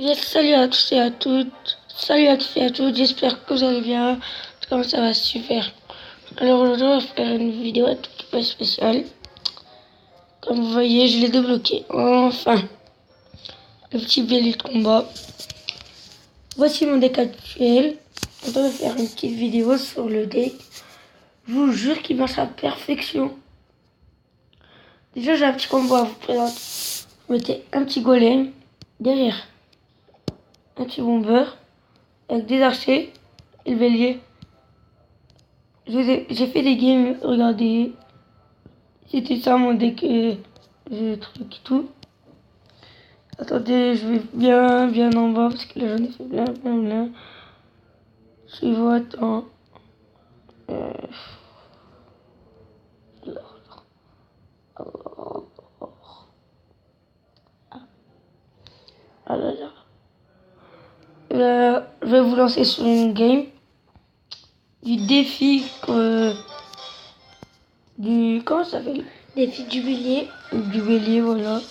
Yes, salut à tous et à toutes. Salut à tous et à toutes. J'espère que vous allez bien. En tout cas, ça va super. Alors aujourd'hui, on va faire une vidéo un tout petit peu spéciale. Comme vous voyez, je l'ai débloqué. Enfin, le petit vélo de combat. Voici mon deck actuel. On va faire une petite vidéo sur le deck. Je vous jure qu'il marche à perfection. Déjà, j'ai un petit combo à vous présenter. Vous mettez un petit golem derrière un petit bomber avec des archers et le bélier. J'ai fait des games, regardez. C'était ça mon deck, truc et tout. Attendez, je vais bien en bas parce que là j'en ai fait plein. Je vois, attends. Euh, ah là là. Je vais vous lancer sur une game du défi comment ça s'appelle? Défi du bélier. Du bélier, voilà.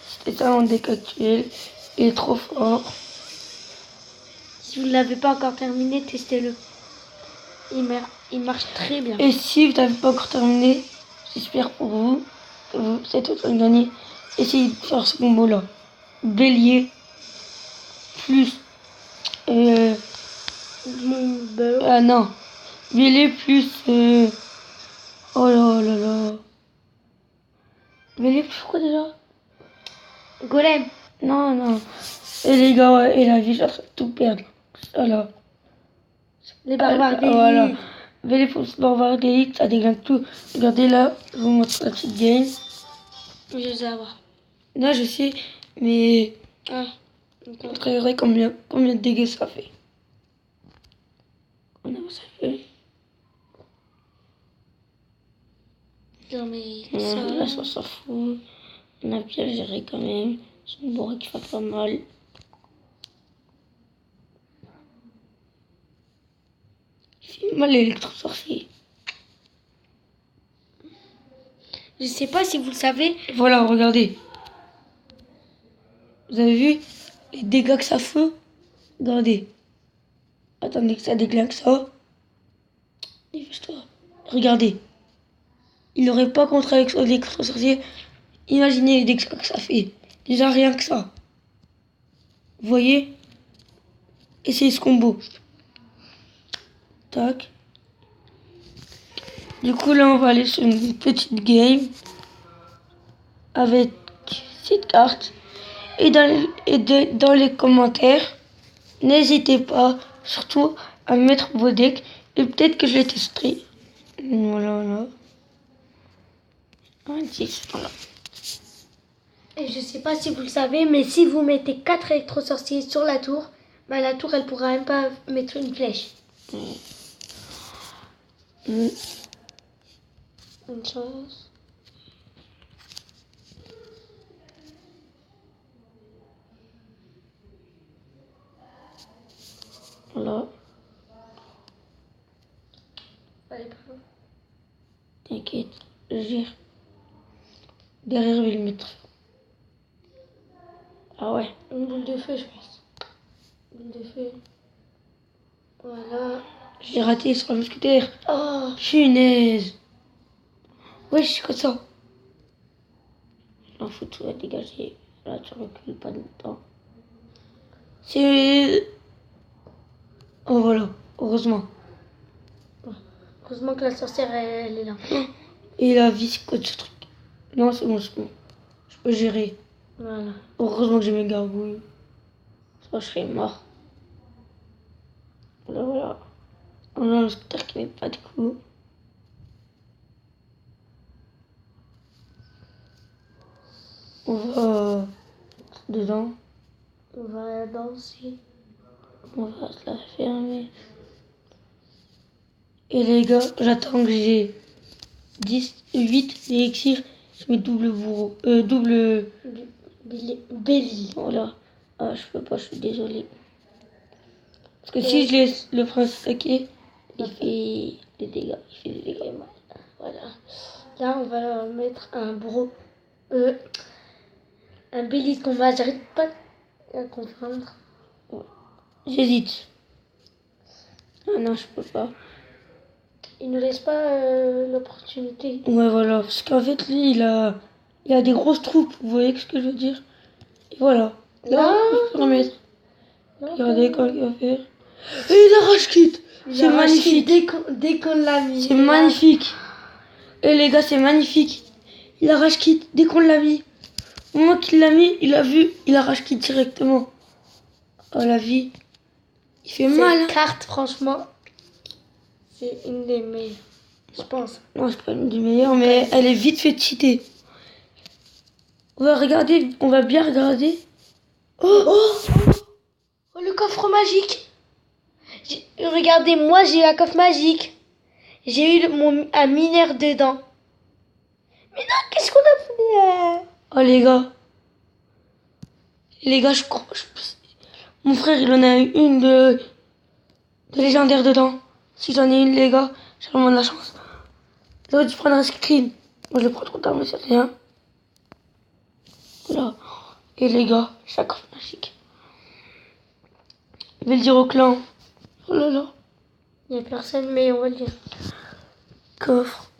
C'était ça mon deck actuel. Il est trop fort. Si vous ne l'avez pas encore terminé, testez-le. Il marche très bien. Et si vous n'avez pas encore terminé, j'espère pour vous que vous êtes en train de gagner. Essayez de faire ce combo là. Bélier plus ah non. Bélier plus oh là là. Bélier plus quoi déjà? Golem. Non. Et les gars, ouais, et la vie, je suis en train de tout perdre. Voilà. Les barbares d'élite. Voilà. Bélier plus barbares d'élite, ça déglingue tout. Regardez là, je vous montre la petite game. Je sais avoir. Là, je sais, mais D'accord. je montrerai combien de dégâts ça fait. Combien ça fait? Non mais Là, ça s'en fout. On a bien géré quand même. C'est une bourre qui fait pas mal. Il fait mal l'électro-sorcier. je sais pas si vous le savez. Voilà, regardez. Vous avez vu les dégâts que ça fait? Regardez. Attendez que ça déglingue ça. Dépêche-toi. Regardez. Il n'aurait pas contre l'électro-sorcier. Imaginez les dégâts que ça fait. Déjà rien que ça. Vous voyez? Essayez ce combo. Tac. Du coup, là, on va aller sur une petite game avec cette carte. Et dans les commentaires, n'hésitez pas, surtout, à mettre vos decks. Et peut-être que je les testerai. Voilà. Un 10, voilà. Et je sais pas si vous le savez, mais si vous mettez 4 électro-sorciers sur la tour, bah la tour elle pourra même pas mettre une flèche. Une chance. Voilà. Allez, pardon. T'inquiète, je gère. Derrière, je vais le mettre. Ah ouais. Une boule de feu, je pense. Boule de feu. Voilà. J'ai raté sur le mousquetaire. Oh, Punaise. Ouais, je suis comme ça. J'en fous, tout va dégager. Là, tu recules pas de temps. C'est... Oh, voilà. Heureusement. heureusement que la sorcière elle est là. Et la vie, c'est quoi de ce truc? Non, c'est bon. Je peux gérer. Voilà. Heureusement que j'ai mes gargouilles. Sinon, je serais mort. Voilà. On a le scooter qui met pas de coups. On va dedans. On va danser. On va se la fermer. Et les gars, j'attends que j'ai 8 élixirs. Je mets double bourreau. Double... Béli. Voilà. Ah, je peux pas, je suis désolée. Parce que si je laisse le prince attaquer, il fait des dégâts. Voilà. Là, on va mettre un béli de combat. J'arrête pas À confondre. J'hésite. Ah non, je peux pas. Il ne laisse pas l'opportunité. Ouais, voilà. Parce qu'en fait, lui, il a des grosses troupes. Vous voyez ce que je veux dire? Et voilà. Là, Là, il peut remettre. là, Regardez quand il va faire. Et il arrache quitte. C'est magnifique. Dès qu'on l'a mis. C'est magnifique. Et les gars, c'est magnifique. Il arrache quitte dès qu'on l'a mis. Au moment qu'il l'a mis, il a vu, il arrache quitte directement. Oh la vie. Il fait mal. Hein. Cette carte, franchement, c'est une des meilleures. Je pense. Non, c'est pas une des meilleures, mais elle est vite fait cheater. On va regarder, on va bien regarder. Oh, le coffre magique. Regardez, moi j'ai eu un coffre magique. J'ai eu un mineur dedans. Mais non, qu'est-ce qu'on a fait Oh les gars. Les gars, je crois. Mon frère, il en a eu une de légendaire dedans. Si j'en ai une, les gars, j'ai vraiment de la chance. J'aurais dû prendre un screen. Moi, je le prends trop tard, mais c'est rien. Voilà. Et les gars, chaque coffre magique. Je vais le dire au clan. Oh là là. Il n'y a personne, mais on va le dire. Coffre.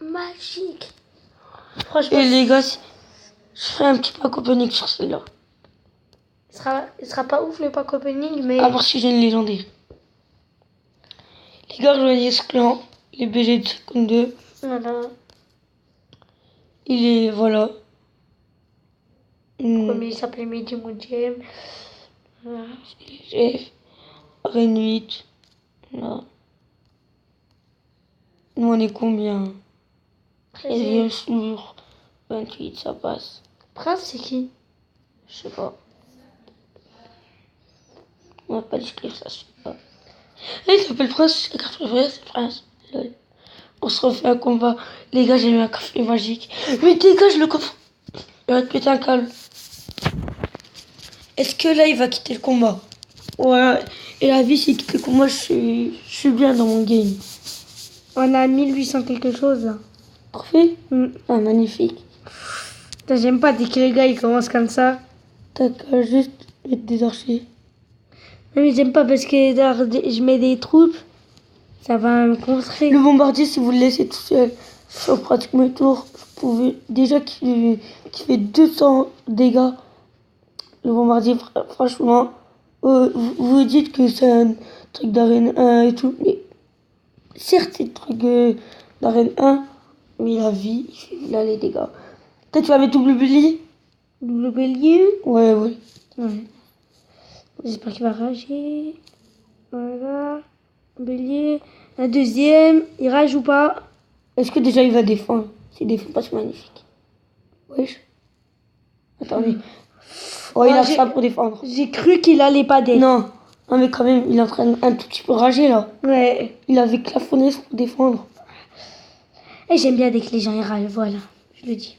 Magique. Franchement, Et les gars, je ferai un petit pack opening sur celui-là. il sera pas ouf le pack opening, mais. À part si j'ai une légendaire. Les gars, rejoignez ce clan. Les BG de 52. Voilà. Il est, voilà. Comme il s'appelait Medium ou Gem. Voilà. Chef. Reine 8. Là. Nous, on est combien? 13e sur 28, ça passe. Prince, c'est qui? Je sais pas. On va pas l'écrire, ça se fait pas. Et il s'appelle Prince, la carte préférée, c'est Prince. Lol. On se refait un combat. Les gars, j'ai eu un café magique. Mais dégage le coffre. Il va te péter un câble. Est-ce que là, il va quitter le combat? Ouais. Et la vie, s'il quitte le combat, je suis bien dans mon game. On a 1800 quelque chose là. Parfait. Ah, magnifique. Putain, j'aime pas dès que les gars ils commencent comme ça. T'as qu'à juste mettre des archers. Non, mais j'aime pas parce que je mets des troupes. Ça va me contrer. Le bombardier, si vous le laissez tout seul sur pratique mes tours, vous pouvez déjà qu'il fait 200 dégâts. Le bombardier, franchement, vous dites que c'est un truc d'arène 1 et tout, mais certes, c'est un truc d'arène 1, mais la vie, il a les dégâts. Peut-être tu vas mettre double bélier? Double bélier? Ouais, ouais. Ouais. J'espère qu'il va rager. Voilà. Bélier. Un deuxième. Il rage ou pas? Est-ce que déjà il va défendre? S'il défend pas, c'est magnifique. Wesh. Attendez. Oh, il a ça pour défendre. J'ai cru qu'il allait pas défendre. Non. Non, mais quand même, il est en train un tout petit peu rager là. Ouais. Il avait clafonné pour défendre. Et j'aime bien dès que les gens ils râlent, voilà. Je le dis.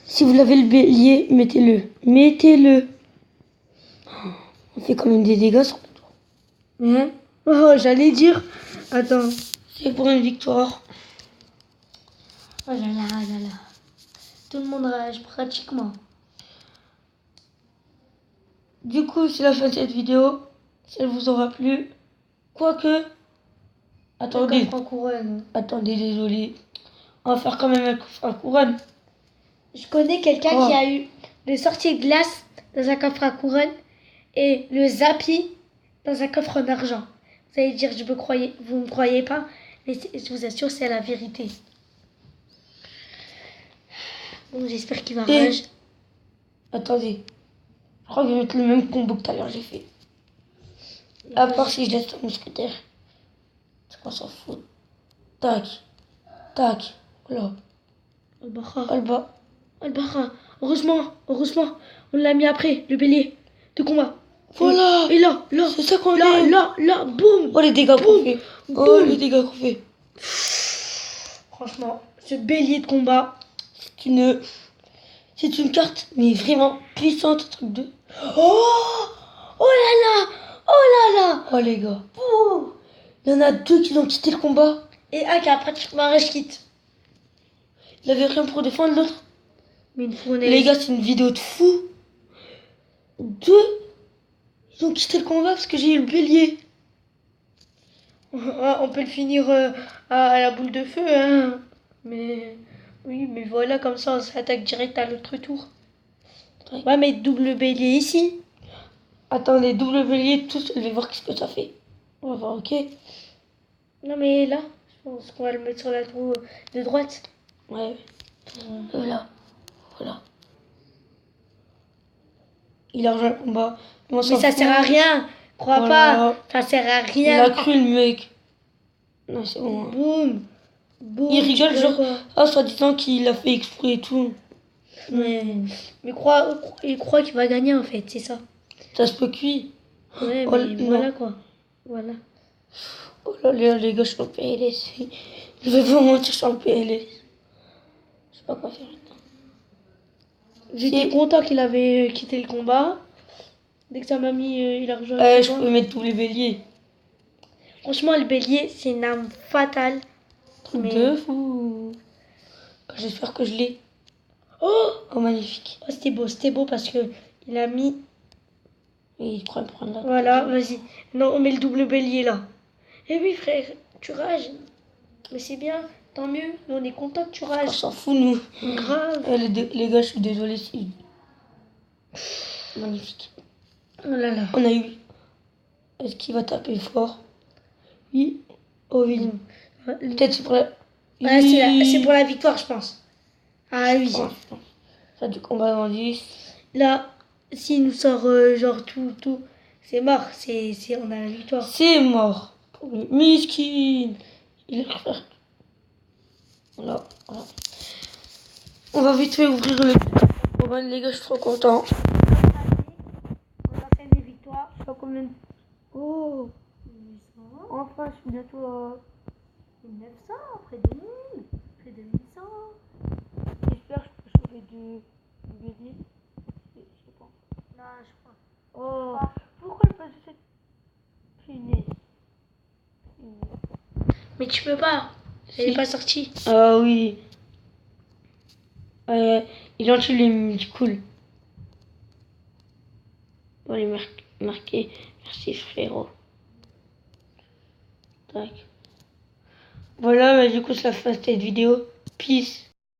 Si vous l'avez le bélier, mettez-le. Mettez-le. On fait quand même des dégâts sur le tour. Hein? Oh, j'allais dire. Attends. C'est pour une victoire. Oh là là, oh là là. Tout le monde rage pratiquement. Du coup, c'est la fin de cette vidéo. Si elle vous aura plu. Quoique. Attendez. Attendez, désolé. On va faire quand même un coffre à couronne. Je connais quelqu'un qui a eu le sorcier de glace dans un coffre à couronne et le Zappi dans un coffre en argent. Vous allez dire, vous me croyez pas, mais je vous assure, c'est la vérité. Bon, j'espère qu'il va rage. Attendez. Je crois que je vais mettre le même combo que tout à l'heure j'ai fait. À part si je laisse un mousquetaire. C'est qu'on s'en fout. Tac. Tac. Voilà. Alba. Alba. Heureusement, on l'a mis après, le bélier de combat. Voilà. Et là. C'est ça qu'on là, boum. Oh les dégâts qu'on fait. Oh les dégâts qu'on fait. Franchement, ce bélier de combat, c'est une carte, mais vraiment puissante, un truc de... Oh là là. Oh les gars. Oh. Il y en a 2 qui ont quitté le combat. Et un qui a pratiquement rage quitte. Il avait rien pour défendre l'autre. Mais une fournaise. Les gars, c'est une vidéo de fou. Deux, ils ont quitté le combat parce que j'ai eu le bélier. On peut le finir à la boule de feu, hein. Mais oui, mais voilà, comme ça, on s'attaque direct à l'autre tour. Ouais. On va mettre double bélier ici. Attendez, double bélier, tous, je vais voir qu'est-ce que ça fait. On va voir, ok? Non, mais là, je pense qu'on va le mettre sur la tour de droite. Ouais. Là. Voilà. Il a rejoint le combat. Mais ça sert à rien. Crois Voilà. pas. Ça sert à Il rien. a cru le mec. Non, c'est bon. Hein. Boum. Boum. Il rigole, tu genre, vois. ah, soit disant qu'il a fait exprès et tout. Mais il croit qu'il va gagner en fait, c'est ça. Ça se peut cuit. Ouais, Oh, mais non. voilà quoi. Voilà. Oh là là, les gars, je suis en PLS. Je vais vous mentir, je suis en PLS. Je sais pas quoi faire. J'étais content qu'il avait quitté le combat. Dès que sa mamie il a rejoint le Je combat. peux mettre tous les béliers. Franchement, le bélier, c'est une arme fatale. Truc Mais- de fou. J'espère que je l'ai. Oh, Oh, magnifique. c'était beau parce que il a mis. Et il croit me prendre là. Voilà, vas-y. Non, on met le double bélier là. Eh oui, frère, tu rages. Mais c'est bien, tant mieux. Nous, on est content que tu On rages. s'en fout, nous. Grave. Les gars, je suis désolé si. Magnifique. Oh là là. On a eu. Est-ce qu'il va taper fort? Oui. Oh oui. Peut-être c'est pour la. Ouais, Oui. c'est pour la victoire, je pense. Ah oui. Je pense. Ça du combat dans 10. Là, s'il nous sort genre tout, c'est mort. On a la victoire. C'est mort. Pour le miskin. Il est frère. Voilà. On va vite fait ouvrir le. Oh ben, les gars, je suis trop content. On a fait des victoires. Je sais pas combien. Oh. Enfin, je suis bientôt à. 1900, près de 1000, près de 1100. J'espère que je peux chauffer du bélier. Je sais pas. Non, je crois. Oh. Pourquoi elle passe cette finesse? Mais tu peux pas. Elle Si. est pas sortie. Ah oui. Il en tue les cool. On va les marquer. Merci frérot. Tac. Voilà, bah, du coup, c'est la fin de cette vidéo. Peace.